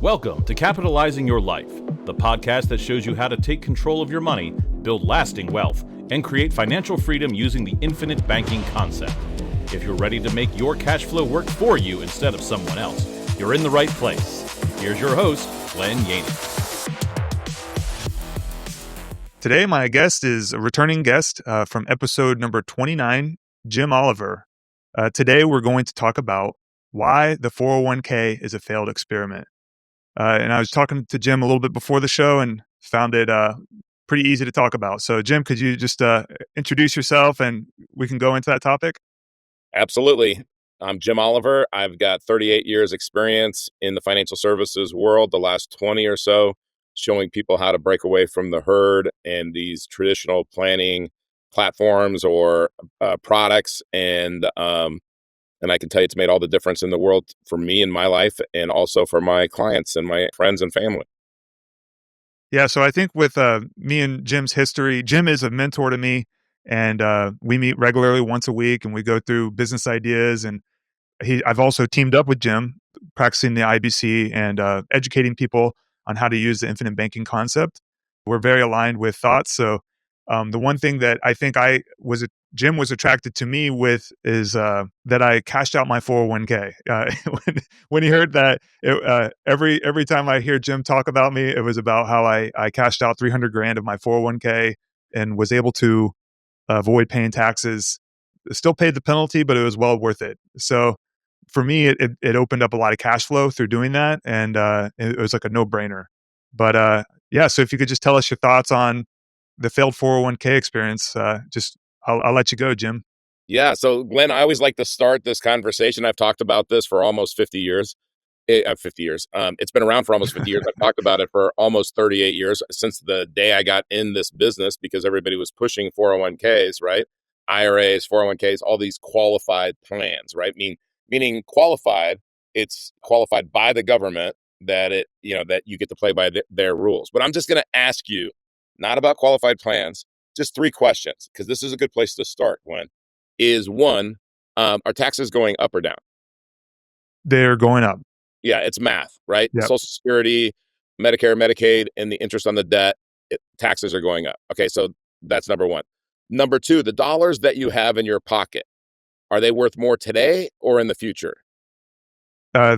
Welcome to Capitalizing Your Life, the podcast that shows you how to take control of your money, build lasting wealth, and create financial freedom using the infinite banking concept. If you're ready to make your cash flow work for you instead of someone else, you're in the right place. Here's your host, Glenn Yaney. Today, my guest is a returning guest from episode number 29, Jim Oliver. Today, we're going to talk about why the 401k is a failed experiment. And I was talking to Jim a little bit before the show and found it pretty easy to talk about. So, Jim, could you just introduce yourself and we can go into that topic? Absolutely. I'm Jim Oliver. I've got 38 years experience in the financial services world, the last 20 or so, showing people how to break away from the herd and these traditional planning platforms or products. And I can tell you it's made all the difference in the world for me in my life and also for my clients and my friends and family. Yeah, so I think with me and Jim's history, Jim is a mentor to me, and we meet regularly once a week and we go through business ideas. And I've also teamed up with Jim, practicing the IBC and educating people on how to use the infinite banking concept. We're very aligned with thoughts. So the one thing that I think Jim was attracted to me with is that I cashed out my 401k. When he heard that, every time I hear Jim talk about me, it was about how I cashed out 300 grand of my 401k and was able to avoid paying taxes. Still paid the penalty, but it was well worth it. So for me, it opened up a lot of cash flow through doing that, and it was like a no-brainer. But yeah, so if you could just tell us your thoughts on the failed 401k experience, I'll let you go, Jim. Yeah. So, Glenn, I always like to start this conversation. I've talked about this for almost 50 years. 50 years. It's been around for almost 50 years. I've talked about it for almost 38 years since the day I got in this business because everybody was pushing 401ks, right? IRAs, 401ks, all these qualified plans, right? Meaning qualified, it's qualified by the government that that you get to play by their rules. But I'm just going to ask you, not about qualified plans, just three questions, because this is a good place to start, Glenn. Is one, are taxes going up or down? They're going up. Yeah, it's math, right? Yep. Social Security, Medicare, Medicaid, and the interest on the debt, taxes are going up. Okay, so that's number one. Number two, the dollars that you have in your pocket, are they worth more today or in the future? They're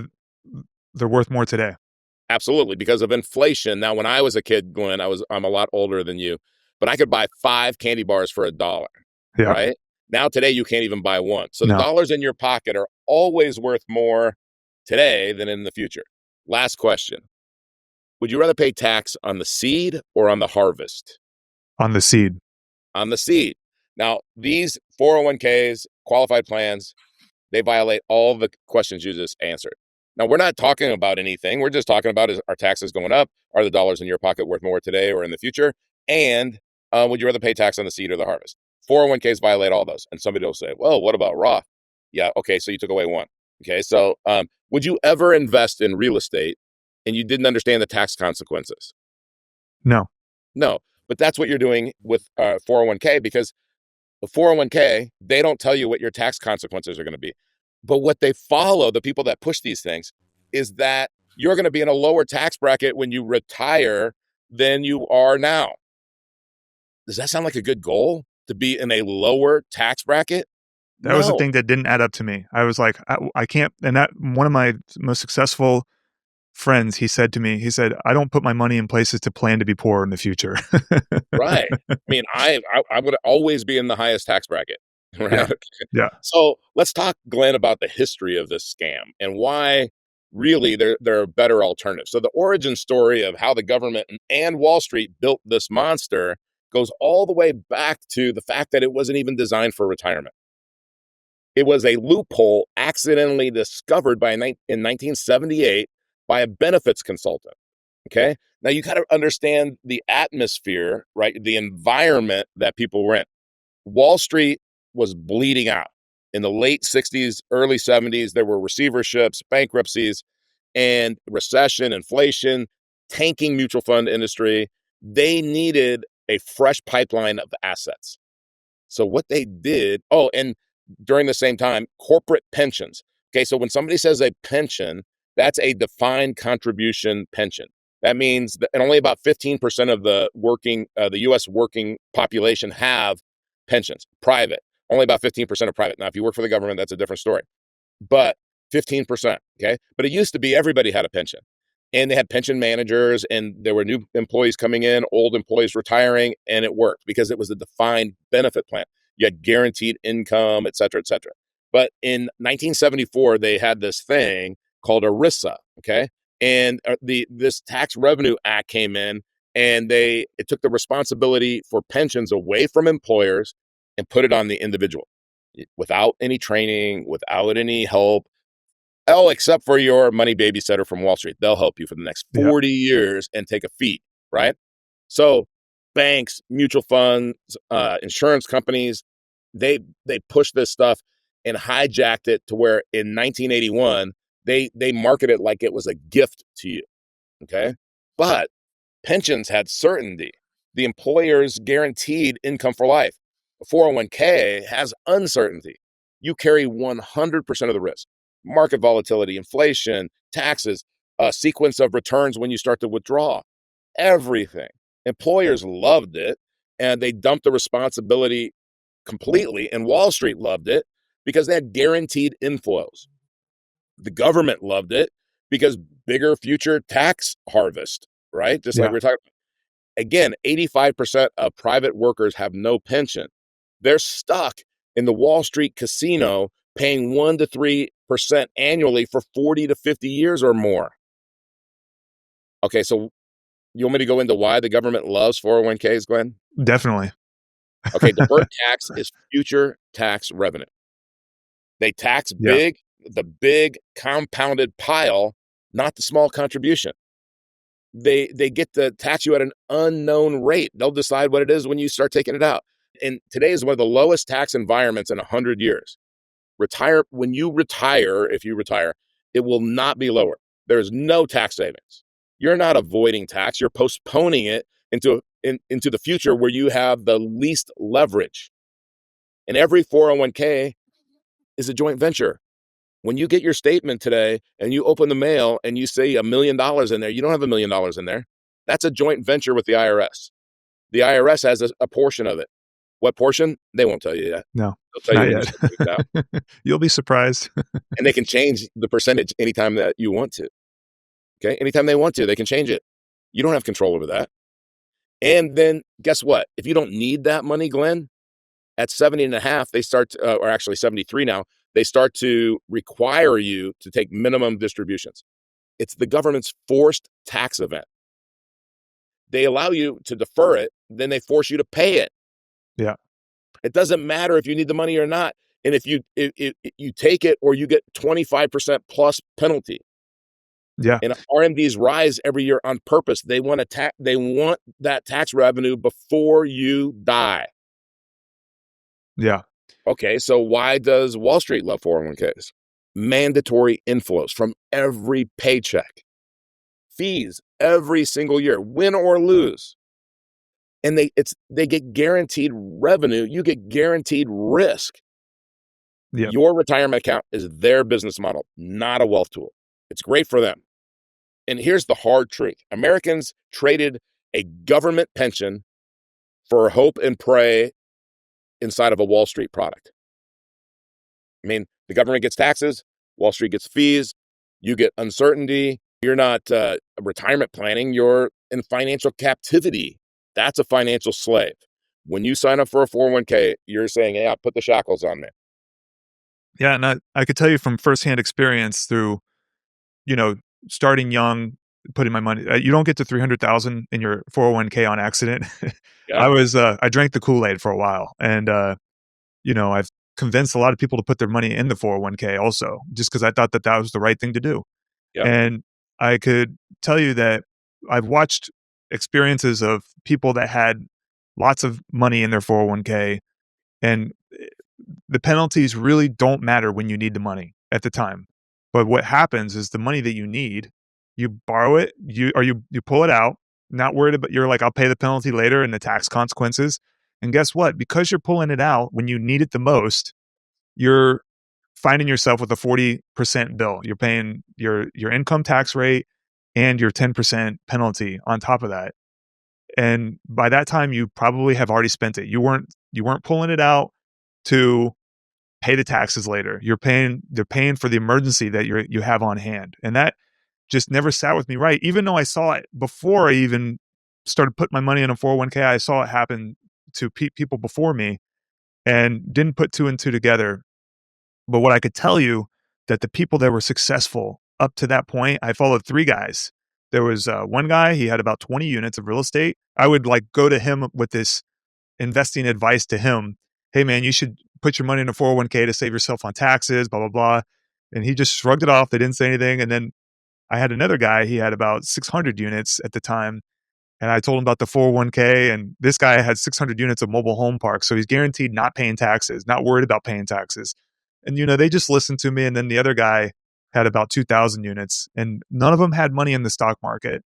worth more today. Absolutely, because of inflation. Now, when I was a kid, Glenn, I'm a lot older than you, but I could buy 5 candy bars for $1, Yeah. right? Now, today, you can't even buy one. So the No. dollars in your pocket are always worth more today than in the future. Last question. Would you rather pay tax on the seed or on the harvest? On the seed. On the seed. Now, these 401ks, qualified plans, they violate all the questions you just answered. Now, we're not talking about anything. We're just talking about, are taxes going up? Are the dollars in your pocket worth more today or in the future? And would you rather pay tax on the seed or the harvest? 401ks violate all those. And somebody will say, well, what about Roth? Yeah, okay, so you took away one. Okay, so would you ever invest in real estate and you didn't understand the tax consequences? No. No, but that's what you're doing with 401k, because the 401k, they don't tell you what your tax consequences are going to be. But what they follow, the people that push these things, is that you're going to be in a lower tax bracket when you retire than you are now. Does that sound like a good goal, to be in a lower tax bracket? That was the thing that didn't add up to me. I was like, I can't. And that one of my most successful friends, he said to me, I don't put my money in places to plan to be poor in the future. Right. I mean, I would always be in the highest tax bracket. Right. Yeah. Yeah. So let's talk, Glenn, about the history of this scam and why really there are better alternatives. So the origin story of how the government and Wall Street built this monster goes all the way back to the fact that it wasn't even designed for retirement. It was a loophole accidentally discovered in 1978 by a benefits consultant. Okay. Now you got to understand the atmosphere, right? The environment that people were in. Wall Street was bleeding out. In the late 60s, early 70s, there were receiverships, bankruptcies, and recession, inflation, tanking mutual fund industry. They needed a fresh pipeline of assets. So what they did, and during the same time, corporate pensions. Okay, so when somebody says a pension, That's a defined contribution pension. That means that and only about 15% of the U.S. working population have pensions, private. Only about 15% of private. Now, if you work for the government, that's a different story. But 15%, okay? But it used to be everybody had a pension. And they had pension managers, and there were new employees coming in, old employees retiring, and it worked because it was a defined benefit plan. You had guaranteed income, et cetera, et cetera. But in 1974, they had this thing called ERISA, okay? And this Tax Revenue Act came in, and it took the responsibility for pensions away from employers and put it on the individual without any training, without any help. Oh, except for your money babysitter from Wall Street. They'll help you for the next 40 years and take a fee, right? So banks, mutual funds, insurance companies, they pushed this stuff and hijacked it to where in 1981, they market it like it was a gift to you, okay? But pensions had certainty. The employer's guaranteed income for life. A 401k has uncertainty. You carry 100% of the risk. Market volatility, inflation, taxes, a sequence of returns when you start to withdraw, everything. Employers loved it, and they dumped the responsibility completely, and Wall Street loved it because they had guaranteed inflows. The government loved it because bigger future tax harvest, right? Just like we're talking about. Again, 85% of private workers have no pension. They're stuck in the Wall Street casino paying 1 to 3% annually for 40 to 50 years or more. Okay, so you want me to go into why the government loves 401ks, Glenn? Definitely. Okay, deferred tax is future tax revenue. They tax big, the big compounded pile, not the small contribution. They get to tax you at an unknown rate. They'll decide what it is when you start taking it out. And today is one of the lowest tax environments in 100 years. When you retire, if you retire, it will not be lower. There's no tax savings. You're not avoiding tax. You're postponing it into the future where you have the least leverage. And every 401k is a joint venture. When you get your statement today and you open the mail and you say $1 million in there, you don't have $1 million in there. That's a joint venture with the IRS. The IRS has a portion of it. What portion? They won't tell you yet. No, They'll tell you not when you start taking it out. You'll be surprised. And they can change the percentage anytime that you want to. Okay. Anytime they want to, they can change it. You don't have control over that. And then guess what? If you don't need that money, Glenn, at 70 and a half, they start, or actually 73 now, they start to require you to take minimum distributions. It's the government's forced tax event. They allow you to defer it, then they force you to pay it. Yeah. It doesn't matter if you need the money or not. And if you take it or you get 25% plus penalty. Yeah. And RMDs rise every year on purpose. They want that tax revenue before you die. Yeah. Okay, so why does Wall Street love 401ks? Mandatory inflows from every paycheck. Fees every single year, win or lose. And they get guaranteed revenue. You get guaranteed risk. Yep. Your retirement account is their business model, not a wealth tool. It's great for them. And here's the hard truth. Americans traded a government pension for hope and pray inside of a Wall Street product. I mean, the government gets taxes, Wall Street gets fees, you get uncertainty. You're not retirement planning, you're in financial captivity. That's a financial slave. When you sign up for a 401k, you're saying, yeah, put the shackles on me. Yeah, and I could tell you from firsthand experience through, starting young, putting my money. You don't get to 300,000 in your 401k on accident. Yeah. I drank the Kool-Aid for a while, and I've convinced a lot of people to put their money in the 401k also, just because I thought that was the right thing to do. Yep. And I could tell you that I've watched experiences of people that had lots of money in their 401k, and the penalties really don't matter when you need the money at the time. But what happens is the money that you need, you borrow it, you pull it out, not worried about, you're like, I'll pay the penalty later and the tax consequences. And guess what? Because you're pulling it out when you need it the most, you're finding yourself with a 40% bill. You're paying your income tax rate and your 10% penalty on top of that. And by that time, you probably have already spent it. You weren't pulling it out to pay the taxes later. They're paying for the emergency that you have on hand. And that just never sat with me right. Even though I saw it before I even started putting my money in a 401k, I saw it happen to people before me and didn't put two and two together. But what I could tell you that the people that were successful up to that point, I followed three guys. There was one guy, he had about 20 units of real estate. I would like go to him with this investing advice to him. Hey man, you should put your money in a 401k to save yourself on taxes, blah, blah, blah. And he just shrugged it off. They didn't say anything. And then I had another guy, he had about 600 units at the time. And I told him about the 401k, and this guy had 600 units of mobile home parks. So he's guaranteed not paying taxes, not worried about paying taxes. And, they just listened to me. And then the other guy had about 2,000 units, and none of them had money in the stock market.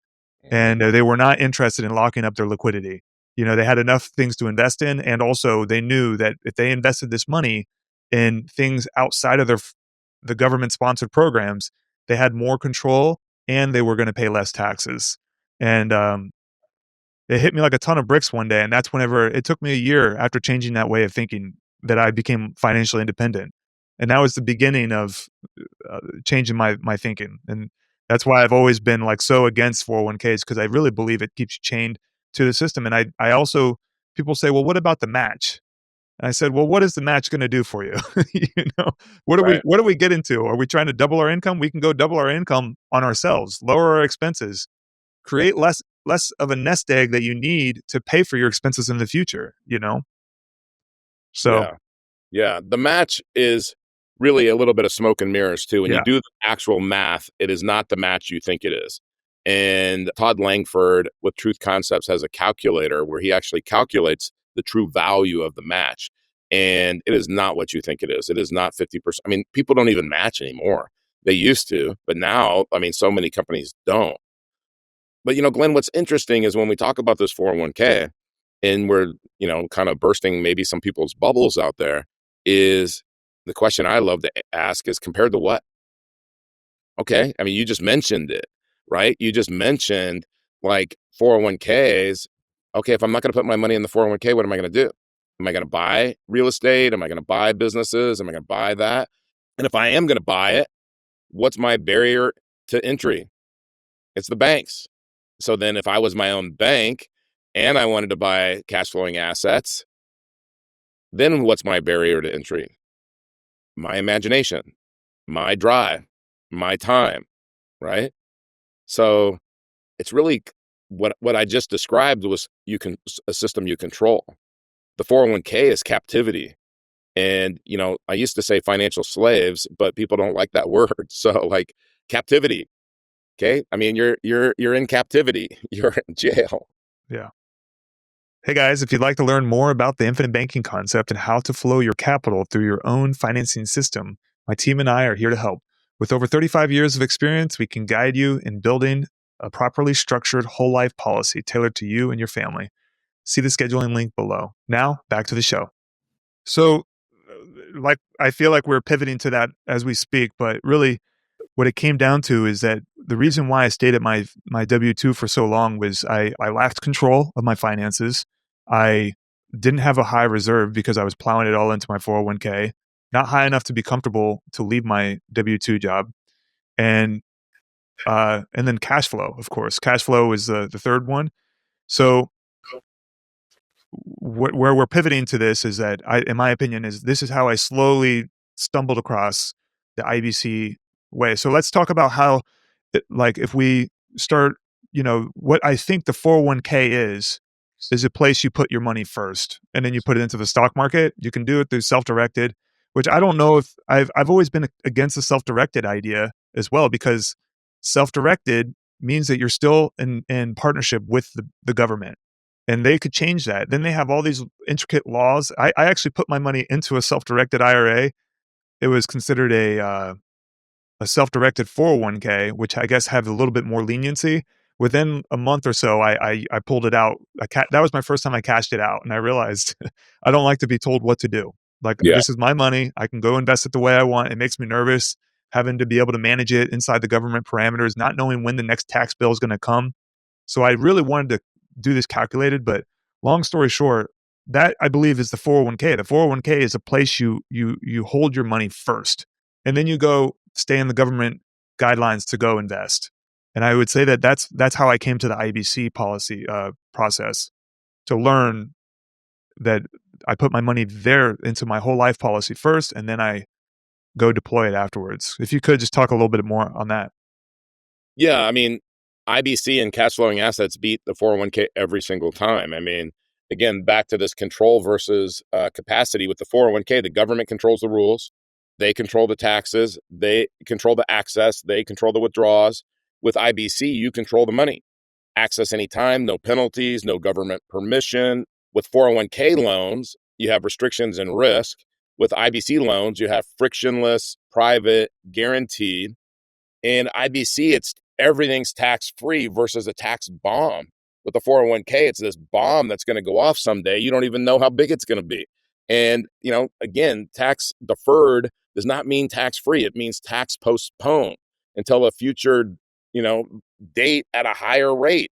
And they were not interested in locking up their liquidity. They had enough things to invest in. And also they knew that if they invested this money in things outside of the government sponsored programs, they had more control and they were going to pay less taxes. And, it hit me like a ton of bricks one day. And that's whenever it took me a year after changing that way of thinking that I became financially independent. And that was the beginning of changing my thinking. And that's why I've always been like so against 401ks, because I really believe it keeps you chained to the system. And I also, people say, well, what about the match? And I said, well, what is the match going to do for you? What do we get into? Are we trying to double our income? We can go double our income on ourselves, lower our expenses, create less of a nest egg that you need to pay for your expenses in the future, So Yeah. The match is really a little bit of smoke and mirrors too. When you do the actual math, it is not the match you think it is. And Todd Langford with Truth Concepts has a calculator where he actually calculates the true value of the match. And it is not what you think it is. It is not 50%. I mean, people don't even match anymore. They used to, but now, so many companies don't. But, Glenn, what's interesting is when we talk about this 401k and we're, kind of bursting maybe some people's bubbles out there, is the question I love to ask is compared to what? Okay. You just mentioned it, right? You just mentioned like 401ks. Okay. If I'm not going to put my money in the 401k, what am I going to do? Am I going to buy real estate? Am I going to buy businesses? Am I going to buy that? And if I am going to buy it, what's my barrier to entry? It's the banks. So then if I was my own bank and I wanted to buy cash flowing assets, then what's my barrier to entry? My imagination, my drive, my time, right? So it's really what I just described was a system you control. The 401k is captivity. And, I used to say financial slaves, but people don't like that word. So like captivity. Okay. You're in captivity. You're in jail. Yeah. Hey guys, if you'd like to learn more about the infinite banking concept and how to flow your capital through your own financing system, my team and I are here to help. With over 35 years of experience, we can guide you in building a properly structured whole life policy tailored to you and your family. See the scheduling link below. Now, back to the show. So, I feel like we're pivoting to that as we speak, but really what it came down to is that the reason why I stayed at my W-2 for so long was I lacked control of my finances. I didn't have a high reserve because I was plowing it all into my 401k, not high enough to be comfortable to leave my W-2 job. And then cash flow, of course. Cash flow is the third one. So where we're pivoting to this is that in my opinion, this is how I slowly stumbled across the IBC way. So let's talk about how, if we start, what I think the 401k is a place you put your money first, and then you put it into the stock market. You can do it through self-directed, which I don't know if I've always been against the self-directed idea as well, because self-directed means that you're still in partnership with the government. And they could change that. Then they have all these intricate laws. I actually put my money into a self-directed IRA. It was considered a self-directed 401k, which I guess have a little bit more leniency. Within a month or so, I pulled it out. That was my first time I cashed it out, and I realized I don't like to be told what to do. Like, Yeah. this is my money. I can go invest it the way I want. It makes me nervous having to be able to manage it inside the government parameters, not knowing when the next tax bill is going to come. So I really wanted to do this calculated, but long story short, that I believe is the 401k. The 401k is a place you hold your money first, and then you go stay in the government guidelines to go invest. And I would say that that's how I came to the IBC policy process, to learn that I put my money there into my whole life policy first, and then I go deploy it afterwards. If you could just talk a little bit more on that. Yeah, I mean, IBC and cash flowing assets beat the 401k every single time. I mean, again, back to this control versus capacity with the 401k, the government controls the rules, they control the taxes, they control the access, they control the withdrawals. With IBC, you control the money. Access anytime, no penalties, no government permission. With 401k loans, you have restrictions and risk. With IBC loans, you have frictionless, private, guaranteed. In IBC, it's everything's tax free versus a tax bomb. With the 401k, it's this bomb that's going to go off someday. You don't even know how big it's going to be. And, again, tax deferred does not mean tax free. It means tax postponed until a future, you know, date at a higher rate.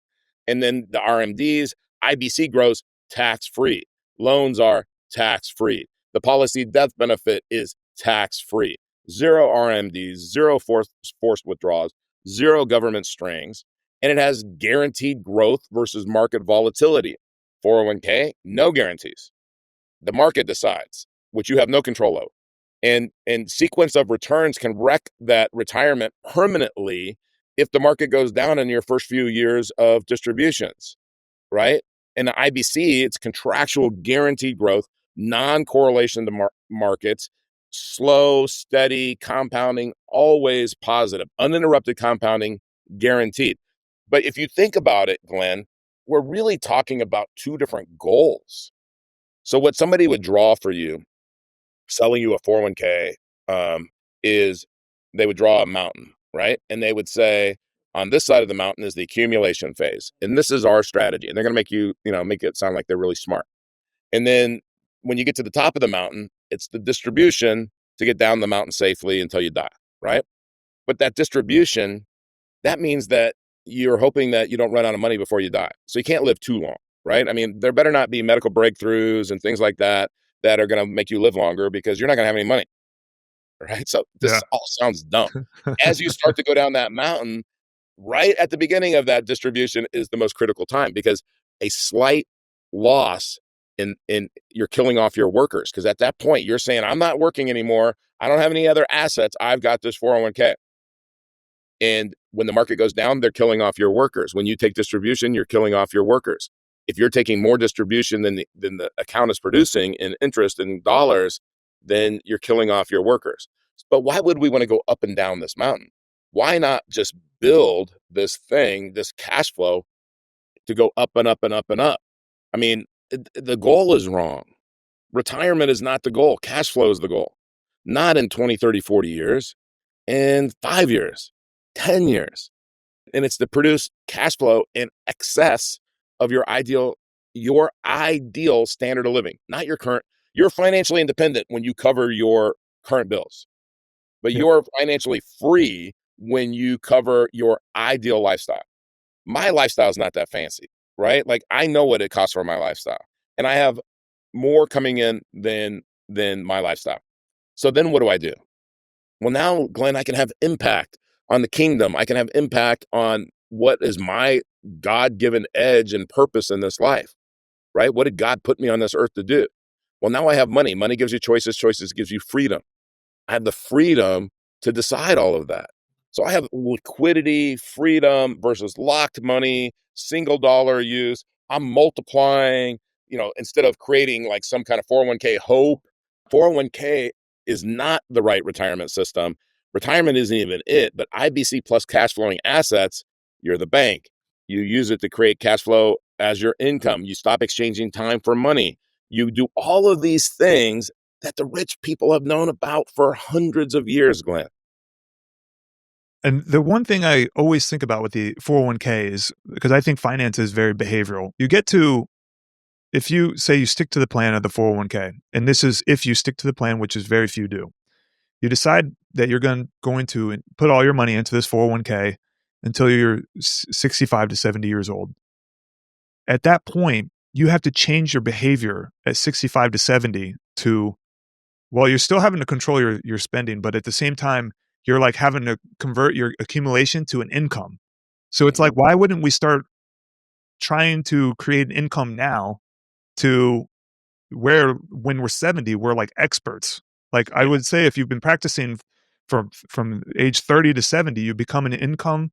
And then the RMDs, IBC grows tax free. Loans are tax free. The policy death benefit is tax free. Zero RMDs, zero forced withdrawals, zero government strings, and it has guaranteed growth versus market volatility. 401k, no guarantees. The market decides, which you have no control over. And sequence of returns can wreck that retirement permanently if the market goes down in your first few years of distributions, right? In the IBC, it's contractual guaranteed growth, non-correlation to markets, slow, steady compounding, always positive, uninterrupted compounding, guaranteed. But if you think about it, Glenn, we're really talking about two different goals. So what somebody would draw for you, selling you a 401k, is they would draw a mountain, right? And they would say, on this side of the mountain is the accumulation phase. And this is our strategy. And they're going to make make it sound like they're really smart. And then when you get to the top of the mountain, it's the distribution to get down the mountain safely until you die, right? But that distribution, that means that you're hoping that you don't run out of money before you die. So you can't live too long, right? I mean, there better not be medical breakthroughs and things like that that are going to make you live longer because you're not going to have any money, right? So this Yeah. all sounds dumb. As you start to go down that mountain, right at the beginning of that distribution is the most critical time, because a slight loss in you're killing off your workers, because at that point you're saying, I'm not working anymore, I don't have any other assets, I've got this 401k. And when the market goes down, they're killing off your workers. When you take distribution, you're killing off your workers. If you're taking more distribution than the account is producing in interest in dollars, then you're killing off your workers. But why would we want to go up and down this mountain? Why not just build this thing, this cash flow, to go up and up and up and up? I mean, the goal is wrong. Retirement is not the goal. Cash flow is the goal. Not in 20, 30, 40 years, in 5 years, 10 years. And it's to produce cash flow in excess of your ideal standard of living, not your current. You're financially independent when you cover your current bills, but Yeah. you're financially free when you cover your ideal lifestyle. My lifestyle is not that fancy, right? Like, I know what it costs for my lifestyle, and I have more coming in than my lifestyle. So then what do I do? Well, now, Glenn, I can have impact on the kingdom. I can have impact on what is my God-given edge and purpose in this life, right? What did God put me on this earth to do? Well, now I have money. Money gives you choices. Choices gives you freedom. I have the freedom to decide all of that. So I have liquidity, freedom versus locked money, single dollar use. I'm multiplying, instead of creating like some kind of 401k hope. 401k is not the right retirement system. Retirement isn't even it, but IBC plus cash flowing assets, you're the bank. You use it to create cash flow as your income. You stop exchanging time for money. You do all of these things that the rich people have known about for hundreds of years, Glenn. And the one thing I always think about with the 401k is, because I think finance is very behavioral. You get to if you say you stick to the plan of the 401k, and this is if you stick to the plan, which is very few do, you decide that you're going to put all your money into this 401k until you're 65 to 70 years old. At that point, you have to change your behavior at 65 to 70 to, well, you're still having to control your spending, but at the same time, you're like having to convert your accumulation to an income. So it's like, why wouldn't we start trying to create an income now to where when we're 70, we're like experts. Like I would say if you've been practicing from age 30 to 70, you become an income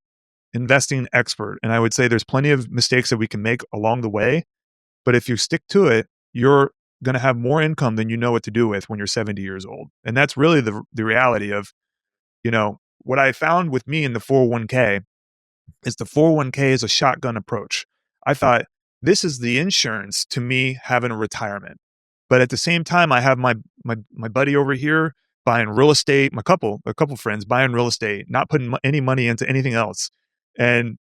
investing expert. And I would say there's plenty of mistakes that we can make along the way, but if you stick to it, you're going to have more income than you know what to do with when you're 70 years old. And that's really the reality of, what I found with me in the 401k is the 401k is a shotgun approach. I thought this is the insurance to me having a retirement. But at the same time, I have my buddy over here buying real estate, a couple friends buying real estate, not putting any money into anything else. And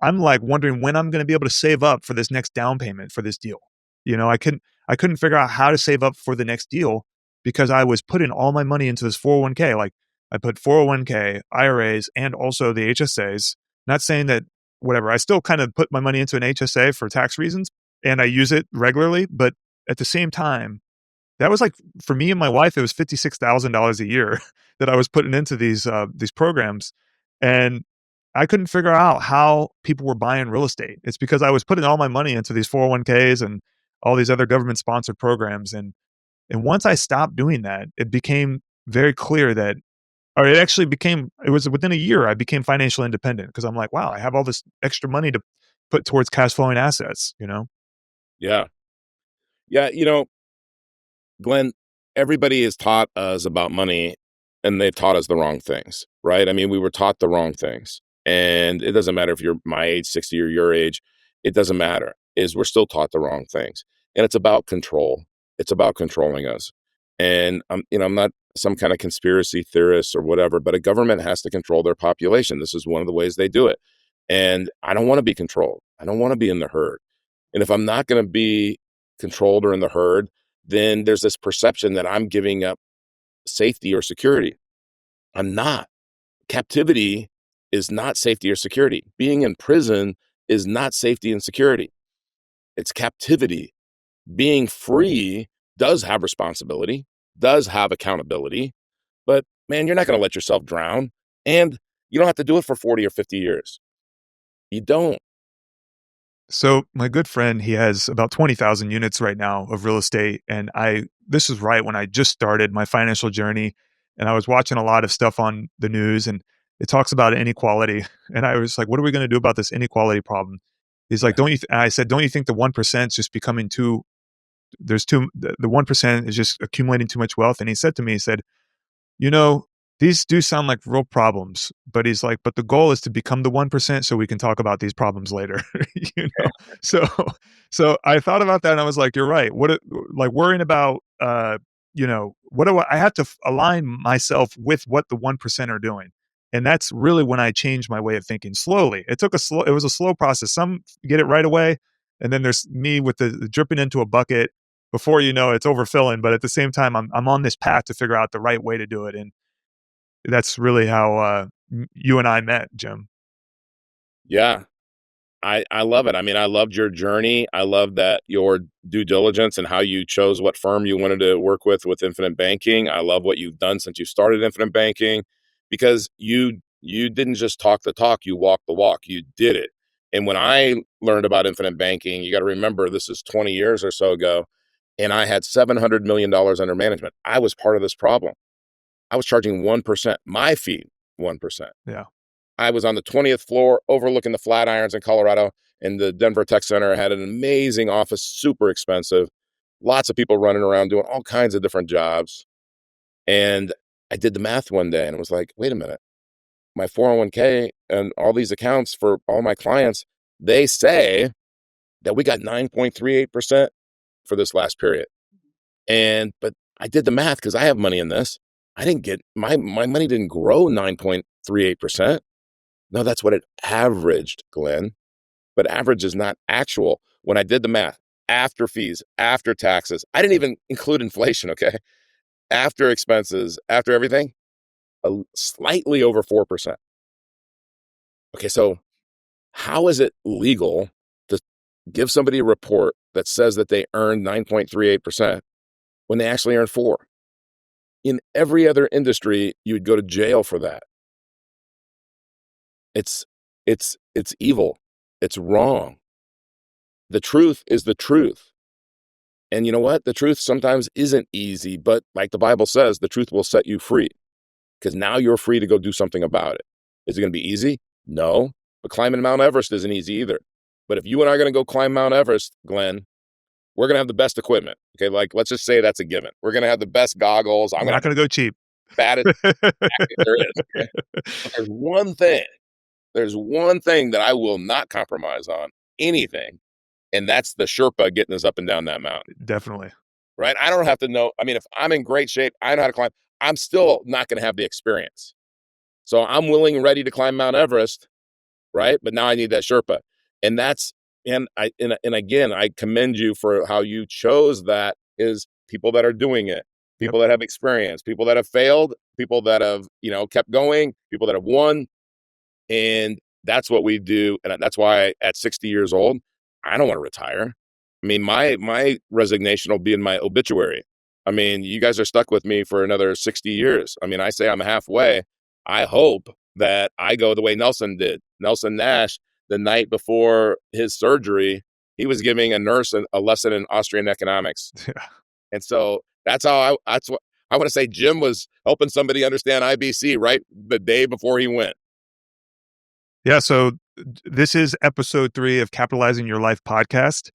I'm like wondering when I'm going to be able to save up for this next down payment for this deal. I couldn't figure out how to save up for the next deal because I was putting all my money into this 401k. Like I put 401k, IRAs, and also the HSAs. Not saying that whatever, I still kind of put my money into an HSA for tax reasons and I use it regularly. But at the same time, that was like for me and my wife, it was $56,000 a year that I was putting into these programs, and I couldn't figure out how people were buying real estate. It's because I was putting all my money into these 401ks and all these other government sponsored programs, and once I stopped doing that, it became very clear that, or it actually became. It was within a year I became financially independent because I'm like, wow, I have all this extra money to put towards cash flowing assets. Yeah. Yeah. Glenn, everybody has taught us about money and they've taught us the wrong things, right? I mean, we were taught the wrong things. And it doesn't matter if you're my age, 60 or your age, it doesn't matter. We're still taught the wrong things. And it's about control. It's about controlling us. And I'm not some kind of conspiracy theorist or whatever, but a government has to control their population. This is one of the ways they do it. And I don't want to be controlled. I don't want to be in the herd. And if I'm not going to be controlled or in the herd, then there's this perception that I'm giving up safety or security. I'm not. Captivity is not safety or security. Being in prison is not safety and security. It's captivity. Being free does have responsibility, does have accountability, but man, you're not going to let yourself drown. And you don't have to do it for 40 or 50 years. You don't. So my good friend, he has about 20,000 units right now of real estate. And this is right when I just started my financial journey, and I was watching a lot of stuff on the news, and it talks about inequality. And I was like, what are we going to do about this inequality problem? He's like, and I said, don't you think the 1% is just becoming the 1% is just accumulating too much wealth? And he said to me, he said, you know, these do sound like real problems, but he's like, but the goal is to become the 1% so we can talk about these problems later. you know? So, so I thought about that and I was like, you're right. Like worrying about, what do I have to align myself with what the 1% are doing. And that's really when I changed my way of thinking slowly. It was a slow process. Some get it right away. And then there's me with the dripping into a bucket before you know it's overfilling. But at the same time, I'm on this path to figure out the right way to do it. And that's really how you and I met, Jim. Yeah. I love it. I mean, I loved your journey. I love that your due diligence and how you chose what firm you wanted to work with Infinite Banking. I love what you've done since you started Infinite Banking because you didn't just talk the talk, you walked the walk. You did it. And when I learned about Infinite Banking, you got to remember this is 20 years or so ago, and I had $700 million under management. I was part of this problem. I was charging 1%, my fee, 1%. Yeah. I was on the 20th floor overlooking the Flatirons in Colorado, and the Denver Tech Center had an amazing office, super expensive, lots of people running around doing all kinds of different jobs. And I did the math one day and it was like, wait a minute, my 401k and all these accounts for all my clients, they say that we got 9.38% for this last period. But I did the math because I have money in this. I didn't get my money didn't grow 9.38%. No, that's what it averaged, Glenn. But average is not actual. When I did the math, after fees, after taxes. I didn't even include inflation, okay? After expenses, after everything, slightly over 4%. Okay, so how is it legal to give somebody a report that says that they earned 9.38% when they actually earned 4? In every other industry, you would go to jail for that. It's evil. It's wrong. The truth is the truth. And you know what? The truth sometimes isn't easy, but like the Bible says, the truth will set you free because now you're free to go do something about it. Is it going to be easy? No. But climbing Mount Everest isn't easy either. But if you and I are going to go climb Mount Everest, Glenn, we're going to have the best equipment. Okay. Like, let's just say that's a given. We're going to have the best goggles. I'm We're going not to going to go cheap. have the baddest jacket there is. Okay? But there's one thing that I will not compromise on anything. And that's the Sherpa getting us up and down that mountain. Definitely. Right? I don't have to know. I mean, if I'm in great shape, I know how to climb. I'm still not going to have the experience. So I'm willing and ready to climb Mount Everest, right? But now I need that Sherpa. And that's and again, I commend you for how you chose that is people that are doing it, people that have experience, people that have failed, people that have, kept going, people that have won. And that's what we do. And that's why at 60 years old, I don't want to retire. I mean, my resignation will be in my obituary. I mean, you guys are stuck with me for another 60 years. I mean, I say I'm halfway. I hope that I go the way Nelson did. Nelson Nash, the night before his surgery, he was giving a nurse a lesson in Austrian economics. Yeah. And so that's what I want to say. Jim was helping somebody understand IBC right the day before he went. Yeah. So this is episode 3 of Capitalizing Your Life podcast.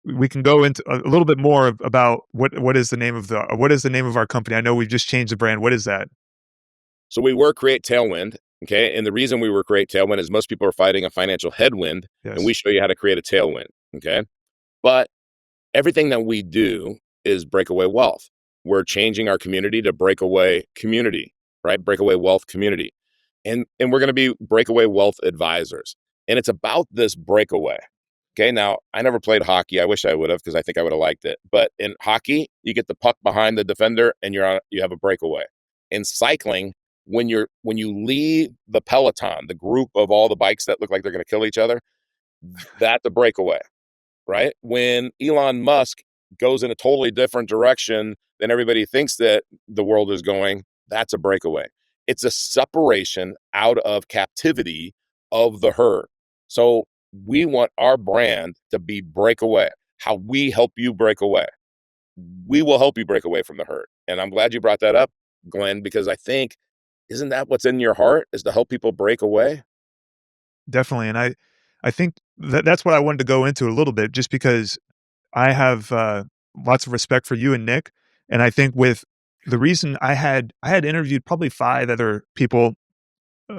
We can go into a little bit more about what is the name of our company. I know we've just changed the brand. What is that? So we were Create Tailwind. Okay. And the reason we were Create Tailwind is most people are fighting a financial headwind, Yes. and we show you how to create a tailwind. Okay. But everything that we do is breakaway wealth. We're changing our community to breakaway community, right? Breakaway wealth community. And we're going to be breakaway wealth advisors. And it's about this breakaway. Okay. Now, I never played hockey. I wish I would have, because I think I would have liked it. But in hockey, you get the puck behind the defender and you have a breakaway. In cycling, when you leave the peloton, the group of all the bikes that look like they're going to kill each other, that's a breakaway, right? When Elon Musk goes in a totally different direction than everybody thinks that the world is going, that's a breakaway. It's a separation out of captivity of the herd. So we want our brand to be breakaway, how we help you break away. We will help you break away from the herd. And I'm glad you brought that up, Glenn, because I think, isn't that what's in your heart, is to help people break away? Definitely. And I think that's what I wanted to go into a little bit, just because I have lots of respect for you and Nick. And I think with the reason I had interviewed probably 5 other people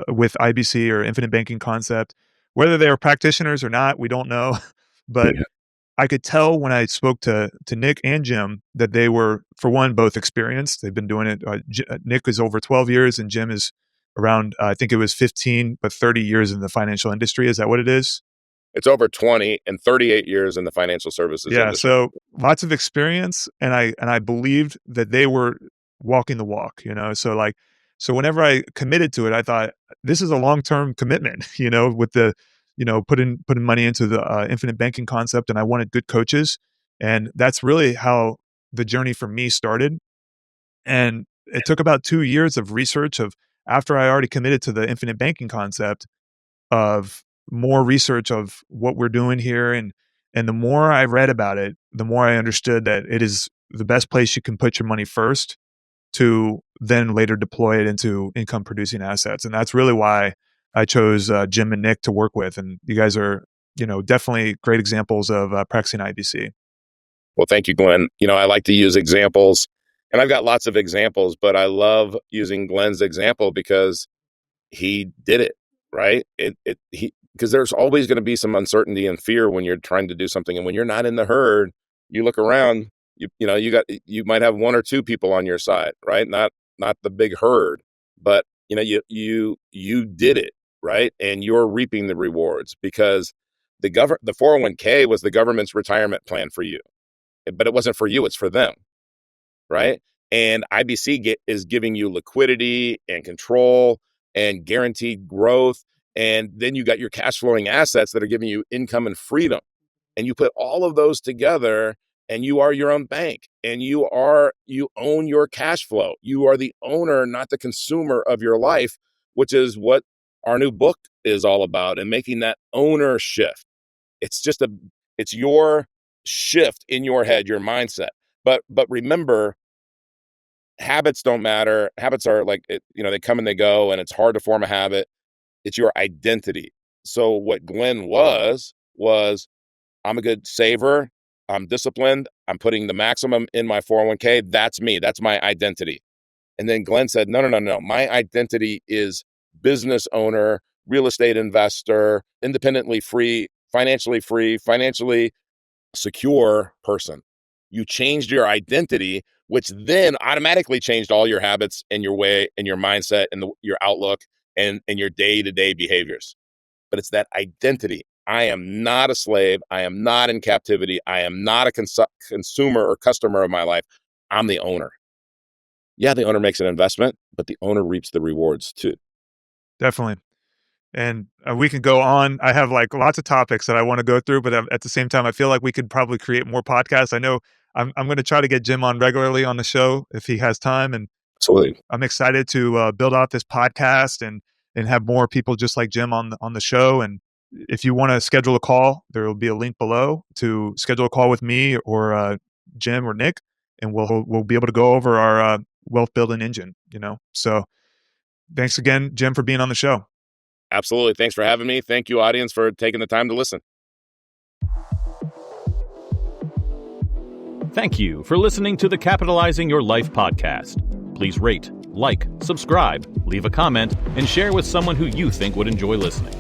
with IBC or Infinite Banking Concept, whether they were practitioners or not, we don't know. But Yeah. I could tell when I spoke to Nick and Jim that they were, for one, both experienced. They've been doing it. Nick is over 12 years and Jim is around, I think it was 15, but 30 years in the financial industry. Is that what it is? It's over 20 and 38 years in the financial services Yeah. industry. So lots of experience. And I believed that they were walking the walk, so whenever I committed to it, I thought this is a long-term commitment, with the, putting money into the Infinite Banking Concept, and I wanted good coaches. And that's really how the journey for me started. And it took about 2 years of research of, after I already committed to the Infinite Banking Concept, of more research of what we're doing here. And the more I read about it, the more I understood that it is the best place you can put your money first to then later deploy it into income producing assets. And that's really why I chose Jim and Nick to work with. And you guys are, definitely great examples of practicing IBC. Well, thank you, Glenn. I like to use examples, and I've got lots of examples, but I love using Glenn's example because he did it, right? Because there's always going to be some uncertainty and fear when you're trying to do something. And when you're not in the herd, you look around, you might have 1 or 2 people on your side, right? Not the big herd, but you did it, right? And you're reaping the rewards because The 401k was the government's retirement plan for you, but it wasn't for you, it's for them, right? And IBC is giving you liquidity and control and guaranteed growth. And then you got your cash flowing assets that are giving you income and freedom. And you put all of those together and you are your own bank, and you own your cash flow. You are the owner, not the consumer of your life, which is what our new book is all about, and making that owner shift. It's your shift in your head, your mindset. But remember, habits don't matter. Habits are like, they come and they go, and it's hard to form a habit. It's your identity. So what Glenn was I'm a good saver. I'm disciplined. I'm putting the maximum in my 401k. That's me. That's my identity. And then Glenn said, no. My identity is business owner, real estate investor, independently free, financially secure person. You changed your identity, which then automatically changed all your habits and your way and your mindset and your outlook and your day-to-day behaviors. But it's that identity. I am not a slave. I am not in captivity. I am not a consumer or customer of my life. I'm the owner. Yeah, the owner makes an investment, but the owner reaps the rewards too. Definitely. And we can go on. I have like lots of topics that I want to go through, but at the same time, I feel like we could probably create more podcasts. I know I'm going to try to get Jim on regularly on the show if he has time. And absolutely, I'm excited to build out this podcast and have more people just like Jim on the show. And if you want to schedule a call, there will be a link below to schedule a call with me or Jim or Nick, and we'll be able to go over our wealth building engine. So thanks again, Jim, for being on the show. Absolutely. Thanks for having me. Thank you, audience, for taking the time to listen. Thank you for listening to the Capitalizing Your Life podcast. Please rate, like, subscribe, leave a comment, and share with someone who you think would enjoy listening.